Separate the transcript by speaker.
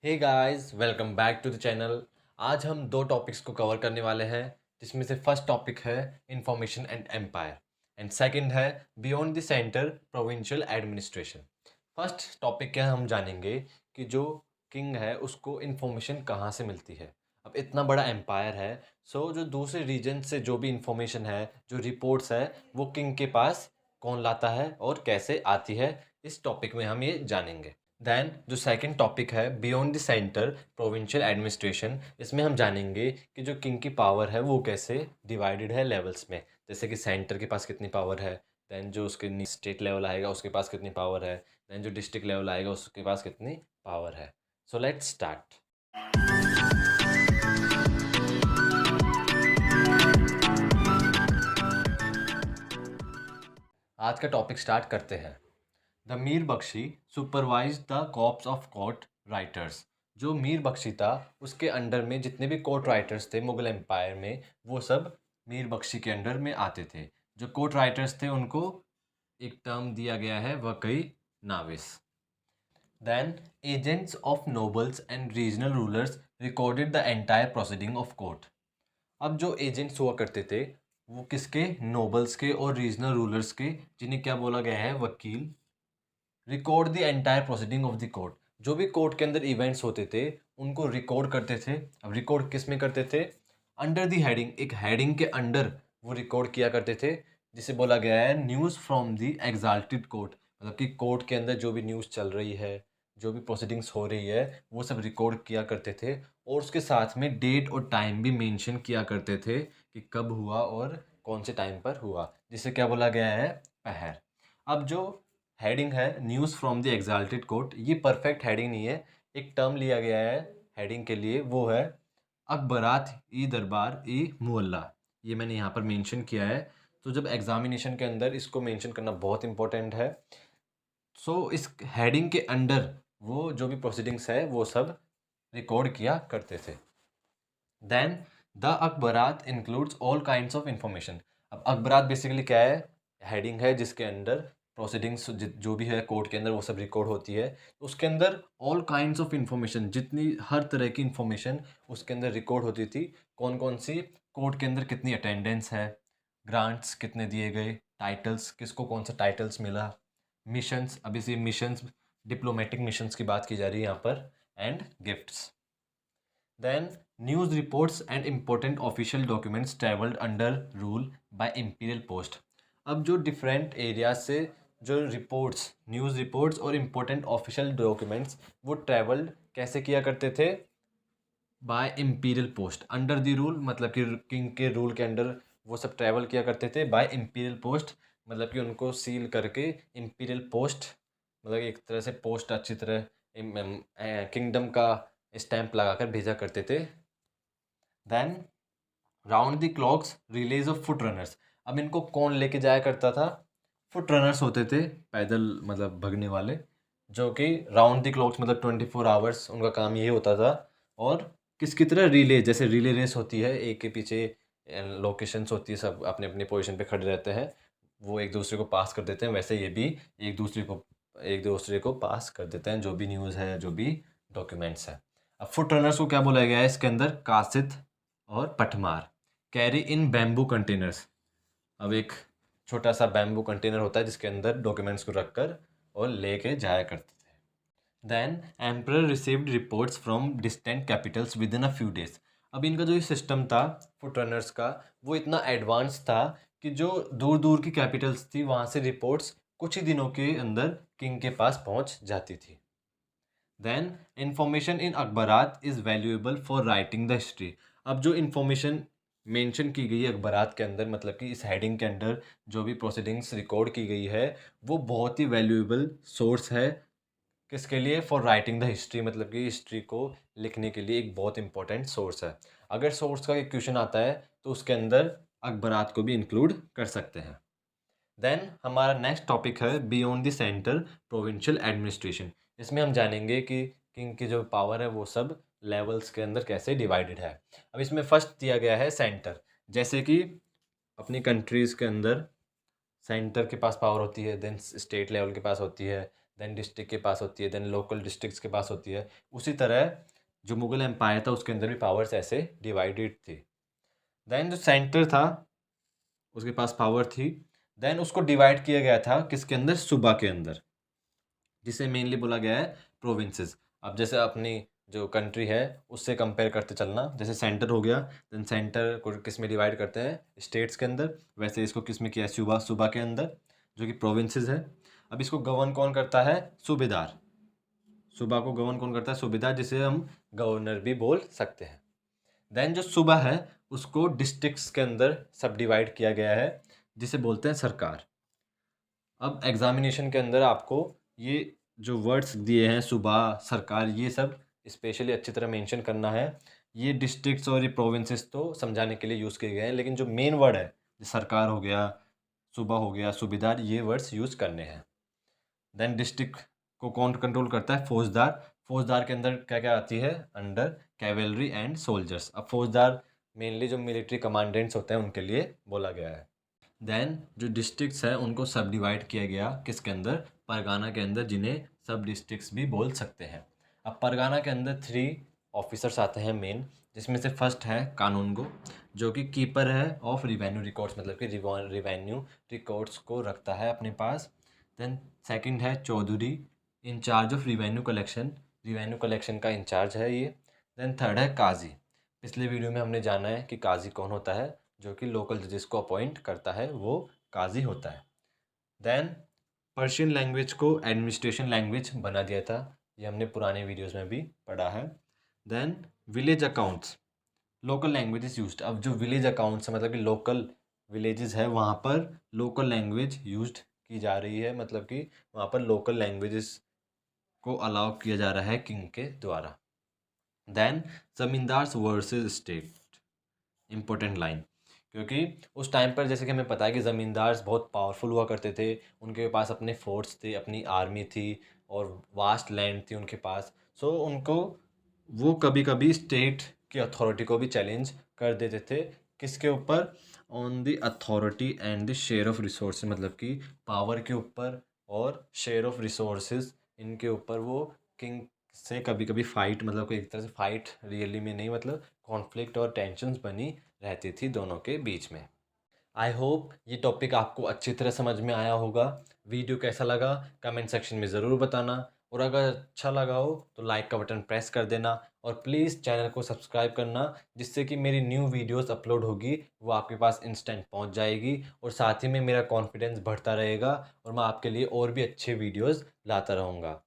Speaker 1: Hey guys, welcome back to the channel. आज हम दो टॉपिक्स को कवर करने वाले हैं, जिसमें से फर्स्ट टॉपिक है information and empire and second है beyond the center provincial administration. First topic क्या हम जानेंगे कि जो किंग है उसको इंफॉर्मेशन कहाँ से मिलती है। अब इतना बड़ा एम्पायर है, सो जो दूसरे रीजन से जो भी इंफॉर्मेशन है, जो रिपोर्ट्स है, वो किंग के पास कौन लाता है और कैसे आती है, इस टॉपिक में हम ये जानेंगे। देन जो सेकंड टॉपिक है beyond the center provincial administration, इसमें हम जानेंगे कि जो किंग की पावर है वो कैसे डिवाइडेड है लेवल्स में। जैसे कि सेंटर के पास कितनी पावर है, देन जो उसके स्टेट लेवल आएगा उसके पास कितनी पावर है, देन जो डिस्ट्रिक्ट लेवल आएगा उसके पास कितनी पावर है। So let's start. आज का टॉपिक स्टार्ट करते हैं। The Mir Bakhshi supervise the corps of court writers. जो मीर बख्शी था उसके अंडर में जितने भी कोर्ट राइटर्स थे मुगल एम्पायर में, वो सब मीर बख्शी के अंडर में आते थे। जो कोर्ट राइटर्स थे उनको एक टर्म दिया गया है वकई नाविस। Then agents of nobles and regional rulers recorded the entire proceeding of court. अब जो एजेंट्स हुआ करते थे वो किसके, नोबल्स के और रीजनल रूलर्स के, जिन्हें क्या बोला गया है, वकील। Record the entire proceeding of the court. जो भी कोर्ट के अंदर इवेंट्स होते थे उनको रिकॉर्ड करते थे। अब रिकॉर्ड किस में करते थे, अंडर द हेडिंग, एक हेडिंग के अंडर वो रिकॉर्ड किया करते थे, जिसे बोला गया है news from the exalted court. मतलब कि कोर्ट के अंदर जो भी न्यूज़ चल रही है, जो भी प्रोसीडिंग्स हो रही है, वो सब रिकॉर्ड किया करते थे। और उसके साथ में डेट और टाइम भी मेंशन किया करते थे कि कब हुआ और कौन से टाइम पर हुआ, जिसे क्या बोला गया है, पहर। अब जो हेडिंग है news from the exalted court, ये परफेक्ट हेडिंग नहीं है, एक टर्म लिया गया है हेडिंग के लिए, वो है अकबरात ई दरबार ई मुअल्ला। ये मैंने यहाँ पर मेंशन किया है। तो जब एग्जामिनेशन के अंदर इसको मेंशन करना बहुत इंपॉर्टेंट है। सो इस हेडिंग के अंडर वो जो भी प्रोसीडिंग्स है वो सब रिकॉर्ड किया करते थे। देन द अकबरात includes all kinds of information. अब अकबरात बेसिकली क्या है, हेडिंग है जिसके अंडर प्रोसीडिंग्स जो भी है कोर्ट के अंदर वो सब रिकॉर्ड होती है। तो उसके अंदर ऑल काइंड्स ऑफ इंफॉर्मेशन, जितनी हर तरह की इंफॉर्मेशन उसके अंदर रिकॉर्ड होती थी। कौन कौन सी, कोर्ट के अंदर कितनी अटेंडेंस है, ग्रांट्स कितने दिए गए, टाइटल्स किसको कौन सा टाइटल्स मिला, मिशंस, अभी से मिशंस डिप्लोमेटिक मिशंस की बात की जा रही है यहाँ पर, and gifts. Then news reports and important official documents traveled under rule by imperial post। अब जो डिफरेंट एरिया से जो रिपोर्ट्स, न्यूज़ रिपोर्ट्स और इम्पोर्टेंट ऑफिशियल डॉक्यूमेंट्स वो ट्रेवल्ड कैसे किया करते थे, by imperial post under the rule. मतलब कि किंग के रूल के अंडर वो सब ट्रैवल किया करते थे बाय इम्पीरियल पोस्ट। मतलब कि उनको सील करके इम्पीरियल पोस्ट, मतलब एक तरह से पोस्ट अच्छी तरह किंगडम का स्टैंप लगाकर भेजा करते थे। Then round the clocks relays of foot runners. अब इनको कौन लेके जाया करता था, फुट रनर्स होते थे, पैदल मतलब भगने वाले, जो कि राउंड द क्लॉक्स मतलब 24 आवर्स उनका काम ये होता था। और किसकी तरह, रिले, जैसे रिले रेस होती है, एक के पीछे लोकेशंस होती है, सब अपने अपने पोजीशन पे खड़े रहते हैं, वो एक दूसरे को पास कर देते हैं, वैसे ये भी एक दूसरे को पास कर देते हैं जो भी न्यूज़ है, जो भी डॉक्यूमेंट्स है। अब फुट रनर्स को क्या बोला गया है इसके अंदर, कासिद और पटमार। Carry in bamboo containers. अब एक छोटा सा बैम्बू कंटेनर होता है जिसके अंदर डॉक्यूमेंट्स को रखकर और लेके जाया करते थे। Then emperor received reports from distant capitals within a few days. अब इनका जो सिस्टम था फुट रनर्स का, वो इतना एडवांस था कि जो दूर दूर की कैपिटल्स थी वहाँ से रिपोर्ट्स कुछ ही दिनों के अंदर किंग के पास पहुँच जाती थी। देन इंफॉर्मेशन इन अखबारात is valuable for writing the history. अब जो इंफॉर्मेशन मेंशन की गई है अखबारात के अंदर, मतलब कि इस हेडिंग के अंडर जो भी प्रोसीडिंग्स रिकॉर्ड की गई है, वो बहुत ही वैल्यूएबल सोर्स है। किसके लिए, फॉर राइटिंग द हिस्ट्री, मतलब कि हिस्ट्री को लिखने के लिए एक बहुत इंपॉर्टेंट सोर्स है। अगर सोर्स का एक क्वेश्चन आता है तो उसके अंदर अखबारात को भी इंक्लूड कर सकते हैं। देन हमारा नेक्स्ट टॉपिक है beyond the center provincial administration. इसमें हम जानेंगे कि किंग की जो पावर है वो सब लेवल्स के अंदर कैसे डिवाइडेड है। अब इसमें फर्स्ट दिया गया है सेंटर। जैसे कि अपनी कंट्रीज़ के अंदर सेंटर के पास पावर होती है, देन स्टेट लेवल के पास होती है, देन डिस्ट्रिक्ट के पास होती है, देन लोकल डिस्ट्रिक्ट्स के पास होती है। उसी तरह जो मुगल एम्पायर था उसके अंदर भी पावर्स ऐसे डिवाइडेड थी। देन जो सेंटर था उसके पास पावर थी, देन उसको डिवाइड किया गया था किसके अंदर, सूबा के अंदर, जिसे मेनली बोला गया है प्रोविंसेस। अब जैसे अपनी जो कंट्री है उससे कंपेयर करते चलना, जैसे सेंटर हो गया, देन सेंटर को किस में डिवाइड करते हैं, स्टेट्स के अंदर, वैसे इसको किस में किया है, सूबा, सूबा के अंदर, जो कि प्रोविंसेस है। अब इसको गवर्न कौन करता है, सूबेदार। सूबा को गवर्न कौन करता है, सूबेदार, जिसे हम गवर्नर भी बोल सकते हैं। देन जो सूबा है उसको डिस्ट्रिक्ट्स के अंदर सब डिवाइड किया गया है, जिसे बोलते हैं सरकार। अब एग्जामिनेशन के अंदर आपको ये जो वर्ड्स दिए हैं, सूबा, सरकार, ये सब स्पेशली अच्छी तरह मेंशन करना है। ये डिस्ट्रिक्ट्स और ये प्रोविंसेस तो समझाने के लिए यूज़ किए गए हैं, लेकिन जो मेन वर्ड है, सरकार हो गया, सूबा हो गया, सूबेदार, ये वर्ड्स यूज़ करने हैं। देन डिस्ट्रिक्ट को कौन कंट्रोल करता है, फौजदार। फौजदार के अंदर क्या क्या आती है, अंडर कैवेलरी एंड सोल्जर्स। अब फौजदार मेनली जो मिलिट्री कमांडेंट्स होते हैं उनके लिए बोला गया है। देन जो डिस्ट्रिक्ट्स हैं उनको सब डिवाइड किया गया किसके अंदर, परगाना के अंदर, जिन्हें सब डिस्ट्रिक्ट्स भी बोल सकते हैं। अब परगाना के अंदर 3 ऑफिसर्स आते हैं मेन, जिसमें से फर्स्ट है कानूनगो, जो कि कीपर है ऑफ रिवेन्यू रिकॉर्ड्स, मतलब कि रिवेन्यू रिकॉर्ड्स को रखता है अपने पास। देन सेकंड है Chaudhary, incharge of revenue collection का इंचार्ज है ये। देन थर्ड है काजी। पिछले वीडियो में हमने जाना है कि काजी कौन होता है, जो कि लोकल जजेस को अपॉइंट करता है, वो काजी होता है। देन पर्शियन लैंग्वेज को एडमिनिस्ट्रेशन लैंग्वेज बना दिया था, ये हमने पुराने वीडियोस में भी पढ़ा है। Then village accounts, local languages used. अब जो विलेज अकाउंट्स मतलब कि लोकल विलेजेस है, वहाँ पर लोकल लैंग्वेज यूज्ड की जा रही है, मतलब कि वहाँ पर लोकल लैंग्वेजेस को अलाउ किया जा रहा है किंग के द्वारा। Then zamindars versus state, important line, क्योंकि उस टाइम पर जैसे कि हमें पता है कि ज़मींदार बहुत पावरफुल हुआ करते थे, उनके पास अपने फोर्ट्स थे, अपनी आर्मी थी और वास्ट लैंड थी उनके पास। सो उनको वो कभी कभी स्टेट की अथॉरिटी को भी चैलेंज कर देते थे, किसके ऊपर, on the authority and the share of resource, मतलब कि पावर के ऊपर और शेयर ऑफ रिसोर्सेज, इनके ऊपर वो किंग से कभी कभी फाइट, मतलब कि एक तरह से फाइट रियली में नहीं, मतलब कॉन्फ्लिक्ट और टेंशन्स बनी रहती थी दोनों के बीच में। आई होप ये टॉपिक आपको अच्छी तरह समझ में आया होगा। वीडियो कैसा लगा कमेंट सेक्शन में ज़रूर बताना, और अगर अच्छा लगा हो तो लाइक का बटन प्रेस कर देना, और प्लीज़ चैनल को सब्सक्राइब करना, जिससे कि मेरी न्यू वीडियोस अपलोड होगी वो आपके पास इंस्टेंट पहुंच जाएगी, और साथ ही में मेरा कॉन्फिडेंस बढ़ता रहेगा और मैं आपके लिए और भी अच्छे वीडियोस लाता रहूँगा।